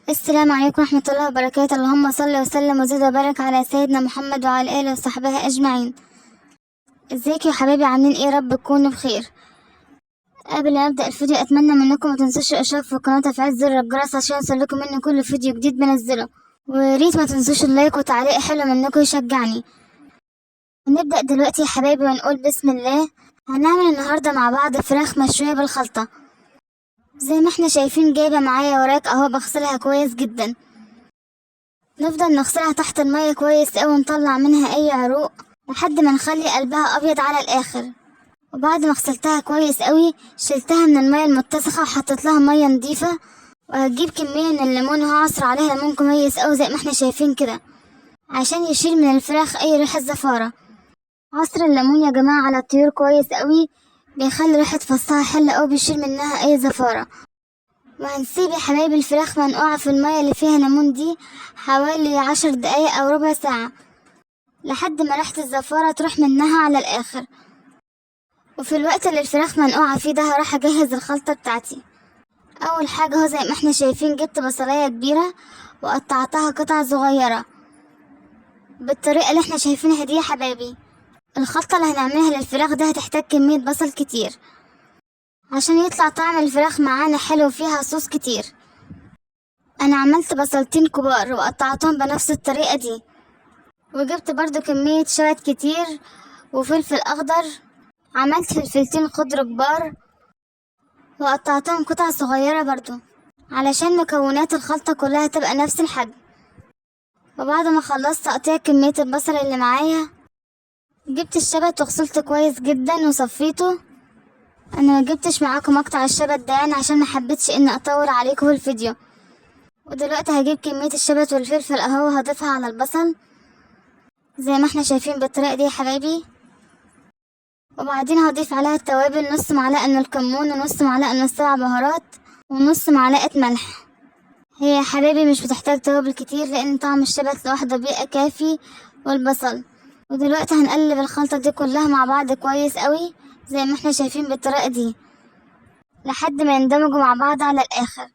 السلام عليكم ورحمة الله وبركاته. اللهم صل وسلم وزد وبارك على سيدنا محمد وعلى آله وصحبه أجمعين. ازيكم يا حبايبي، عاملين ايه؟ رب تكونوا بخير. قبل ما أبدأ الفيديو أتمنى منكم متنسوش الاشتراك في القناة وتفعيل زر الجرس عشان يوصلكم مني كل فيديو جديد بنزله، وياريت ما تنسوش اللايك وتعليق حلو منكم يشجعني. هنبدأ دلوقتي يا حبايبي ونقول بسم الله. هنعمل النهاردة مع بعض فراخ مشوية بالخلطة. زي ما احنا شايفين جايبة معايا وراك اهو، بغسلها كويس جدا. نفضل نغسلها تحت المية كويس اوي ونطلع منها اي عروق لحد ما نخلي قلبها ابيض على الاخر. وبعد ما غسلتها كويس اوي شلتها من المية المتسخة وحطيت لها مية نضيفة، وهتجيب كمية من الليمون وهعصر عليها ليمون كويس اوي زي ما احنا شايفين كده عشان يشيل من الفراخ اي ريحة زفارة. عصر الليمون يا جماعة على الطيور كويس اوي بيخلي ريحة فصها حلة اوي، بيشيل منها اي زفارة. وهنسيب يا حبايبي الفراخ منقوعة في المية اللي فيها ليمون دي حوالي 10 دقايق او ربع ساعة لحد ما ريحة الزفارة تروح منها على الاخر. وفي الوقت اللي الفراخ منقوعة فيه ده هروح اجهز الخلطة بتاعتي. اول حاجة اهو زي ما احنا شايفين جبت بصلاية كبيرة وقطعتها قطع صغيرة بالطريقة اللي احنا شايفينها دي يا حبايبي. الخلطة اللي هنعملها للفراخ ده هتحتاج كمية بصل كتير عشان يطلع طعم الفراخ معانا حلو وفيها صوص كتير. انا عملت بصلتين كبار وقطعتهم بنفس الطريقة دي، وجبت برضو كمية شبت كتير وفلفل اخضر. عملت فلفلتين خضر كبار وقطعتهم قطع صغيرة برضو علشان مكونات الخلطة كلها تبقى نفس الحجم. وبعد ما خلصت تقطيع كمية البصل اللي معايا جبت الشبت وغسلته كويس جدا وصفيته. انا ما جبتش معاكم مقطع الشبت ده يعني عشان ما حبيتش اني اطول عليكم في الفيديو. ودلوقتي هجيب كمية الشبت والفلفل اهو هضيفها على البصل زي ما احنا شايفين بالطريقة دي يا حبايبي. وبعدين هضيف عليها التوابل، نص معلقة من الكمون ونص معلقة من السبع بهارات ونص معلقة ملح. هي يا حبايبي مش بتحتاج توابل كتير لان طعم الشبت لوحده بيبقى كافي والبصل. ودلوقتي هنقلب الخلطة دي كلها مع بعض كويس قوي زي ما احنا شايفين بالطريقة دي لحد ما يندمجوا مع بعض على الاخر.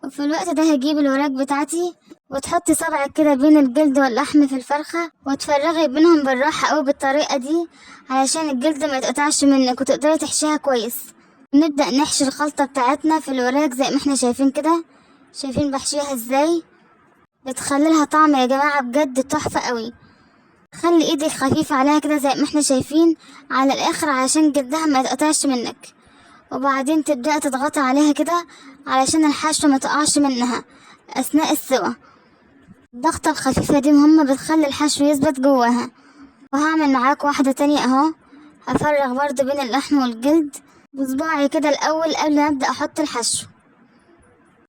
وفي الوقت ده هجيب الوراك بتاعتي وتحطي صبعك كده بين الجلد واللحم في الفرخة وتفرغي بينهم بالراحة قوي بالطريقة دي علشان الجلد ما يتقطعش منك وتقدري تحشيها كويس. نبدأ نحشي الخلطة بتاعتنا في الوراك زي ما احنا شايفين كده. شايفين بحشيها ازاي؟ بتخلي لها طعم يا جماعة بجد تحفة قوي. خلي ايدك خفيفة عليها كده زي ما احنا شايفين على الاخر علشان جلدها ما يتقطعش منك. وبعدين تبدأ تضغطي عليها كده علشان الحشو ما تقعش منها اثناء السوا. الضغطة الخفيفة دي مهمة بتخلي الحشو يثبت جواها. وهعمل معاك واحدة تانية اهو. هفرغ برضو بين اللحم والجلد بصباعي كده الاول قبل ما ابدأ احط الحشو.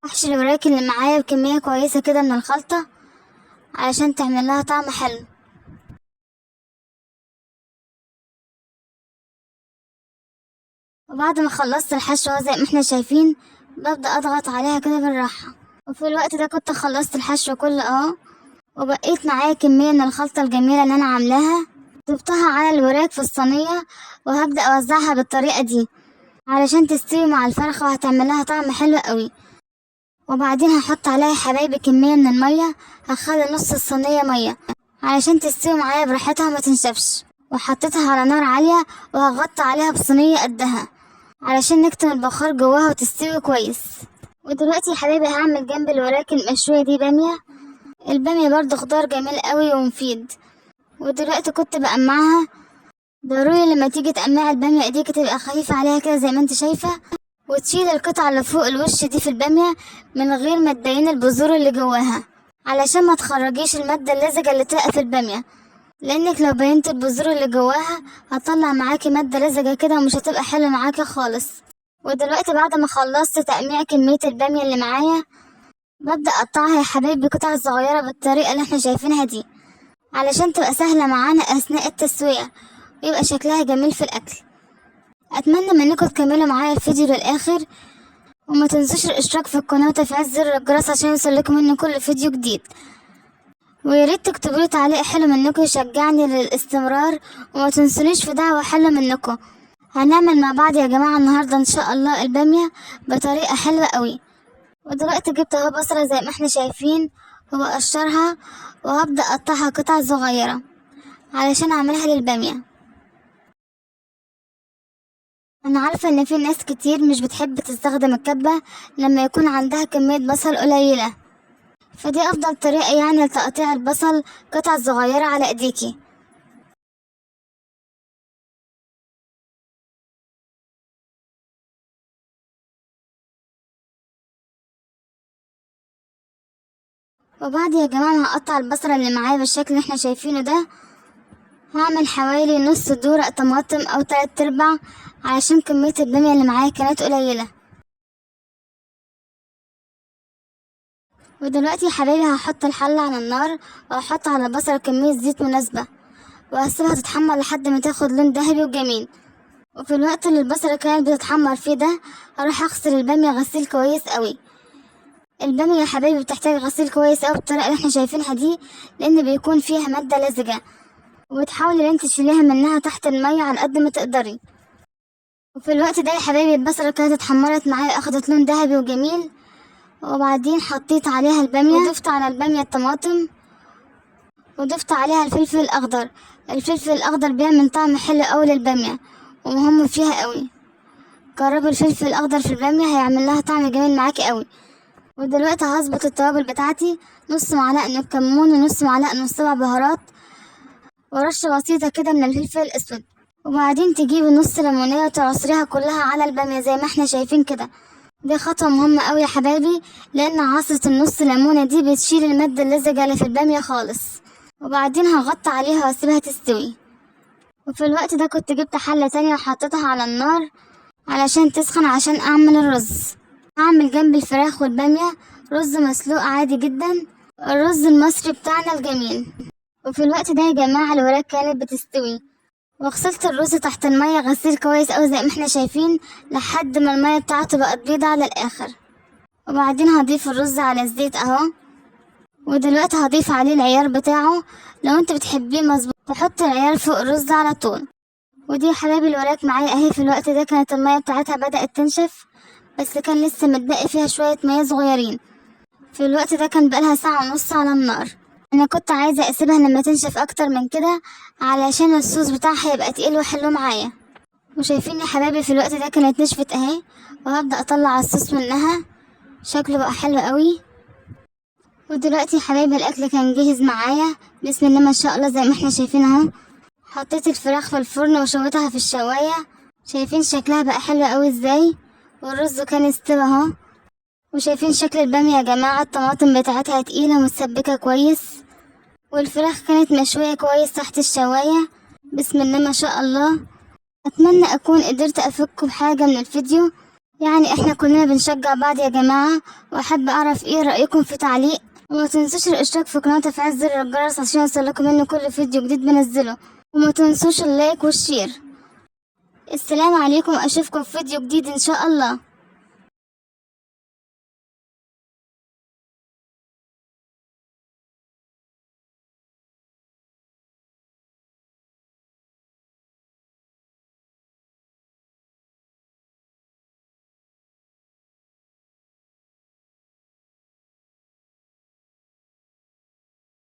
احشي الوراك اللي معايا بكمية كويسة كده من الخلطة علشان تعمل لها طعم حلو. وبعد ما خلصت الحشو زي ما احنا شايفين ببدأ اضغط عليها كده بالراحة. وفي الوقت ده كنت خلصت الحشو كله اهو، وبقيت معايا كمية من الخلطة الجميلة اللي انا عاملاها. ضفتها على الوراك في الصينية وهبدأ اوزعها بالطريقة دي علشان تستوي مع الفرخة وهتعمل لها طعم حلو قوي. وبعدين هحط عليها يا حبايبي كمية من المية، هخلي نص الصينية مية علشان تستوي معايا براحتها وما تنشفش. وحطيتها على نار عالية وهغطي عليها بصينية قدها علشان نكتم البخار جواها وتستوي كويس. ودلوقتي يا حبايبي هعمل جنب الوراك المشوية دي بامية. البامية برضو خضار جميل قوي ومفيد. ودلوقتي كنت بقمعها. ضروري لما تيجي تقمعي البامية ايديك تبقى خفيفة عليها كده زي ما انت شايفة، وتشيل القطعة اللي فوق الوش دي في البامية من غير ما تبين البذور اللي جواها علشان ما تخرجيش المادة اللزجة اللي تبقى في البامية، لانك لو بينت البذور اللي جواها هتطلع معاكي مادة لزجة كده ومش هتبقى حلوة معاكي خالص. ودلوقتي بعد ما خلصت تقميع كمية البامية اللي معايا ببدأ اقطعها يا حبايبي قطع صغيرة بالطريقة اللي احنا شايفينها دي علشان تبقى سهلة معانا اثناء التسوية ويبقى شكلها جميل في الاكل. اتمنى منكم تكملوا معايا الفيديو للاخر، وما تنسوش الاشتراك في القناة وتفعيل زر الجرس عشان يوصلكم مني كل فيديو جديد. وياريت تكتبولي تعليق حلو منكم يشجعني للاستمرار، وما تنسونيش في دعوة حلوة منكم. هنعمل مع بعض يا جماعة النهاردة ان شاء الله البامية بطريقة حلوة قوي. ودلوقتي جبت اهو بصلة زي ما احنا شايفين، وبقشرها وهبدأ اقطعها قطع صغيرة علشان اعملها للبامية. انا عارفة ان في ناس كتير مش بتحب تستخدم الكبة لما يكون عندها كمية بصل قليلة، فدي افضل طريقة يعني لتقطيع البصل قطع صغيرة على ايديكي. وبعد يا جماعة ما هقطع البصلة اللي معايا بالشكل اللي احنا شايفينه ده، هعمل حوالي نص دورق طماطم او 3/4 علشان كمية البامية اللي معايا كانت قليلة. ودلوقتي يا حبايبي هحط الحلة على النار، وهحط على البصلة كمية زيت مناسبة، وهسيبها تتحمر لحد ما تاخد لون ذهبي وجميل. وفي الوقت اللي البصلة كانت بتتحمر فيه ده، هروح اغسل البامية غسيل كويس قوي. البامية يا حبايبي بتحتاج غسيل كويس قوي بالطريقة اللي احنا شايفينها دي، لان بيكون فيها مادة لزجة، وتحاولي ان انت تشيليها منها تحت المية على قد ما تقدري. وفي الوقت ده يا حبايبي البصلة كانت اتحمرت معايا، اخدت لون ذهبي وجميل. وبعدين حطيت عليها البامية، وضفت على البامية الطماطم، وضفت عليها الفلفل الاخضر. الفلفل الاخضر بيعمل طعم حلو قوي للبامية ومهم فيها قوي. جربوا الفلفل الاخضر في البامية، هيعمل لها طعم جميل معاكي قوي. ودلوقتي هظبط التوابل بتاعتي، نص معلقة من الكمون، ونص معلقة من السبع بهارات، ورشة بسيطة كده من الفلفل الاسود. وبعدين تجيبي نص ليمونية وتعصريها كلها على البامية زي ما احنا شايفين كده. دي خطوة مهمة قوي يا حبايبي، لان عصرة النص ليمونة دي بتشيل المادة اللزجة اللي في البامية خالص. وبعدين هغطي عليها واسيبها تستوي. وفي الوقت ده كنت جبت حلة تانية وحطيتها على النار علشان تسخن، عشان اعمل الرز. هعمل جنب الفراخ والبامية رز مسلوق عادي جدا، الرز المصري بتاعنا الجميل. وفي الوقت ده يا جماعة الوراك كانت بتستوي، وغسلت الرز تحت المية غسيل كويس اوي زي ما احنا شايفين، لحد ما المية بتاعته بقت بيضة على الاخر. وبعدين هضيف الرز على الزيت اهو. ودلوقتي هضيف عليه العيار بتاعه، لو انت بتحبيه مظبوط تحط العيار فوق الرز على طول. ودي يا حبايبي الوراك معايا اهي. في الوقت ده كانت المية بتاعتها بدأت تنشف، بس كان لسه متبقي فيها شوية مية صغيرين. في الوقت ده كان بقالها ساعة ونص على النار. انا كنت عايزة اسيبها لما تنشف اكتر من كده، علشان الصوص بتاعها يبقى تقيل وحلو معايا. وشايفين يا حبايبي في الوقت ده كانت نشفت اهي، وهبدأ اطلع الصوص منها، شكله بقى حلو قوي. ودلوقتي يا حبايبي الاكل كان جاهز معايا، بسم الله ما شاء الله زي ما احنا شايفين اهو. حطيت الفراخ في الفرن وشويتها في الشواية، شايفين شكلها بقى حلو قوي ازاي. والرز كان استوى اهو. وشايفين شكل البامية يا جماعة، الطماطم بتاعتها تقيلة ومتسبكة كويس، والفراخ كانت مشوية كويس تحت الشواية، بسم الله ما شاء الله. اتمنى اكون قدرت افككم بحاجة من الفيديو، يعني احنا كلنا بنشجع بعض يا جماعة. واحب اعرف ايه رأيكم في تعليق، وما تنسوش الاشتراك في القناة وتفعيل زر الجرس عشان يوصلكم منه كل فيديو جديد بنزله، وما تنسوش اللايك والشير. السلام عليكم، اشوفكم في فيديو جديد ان شاء الله.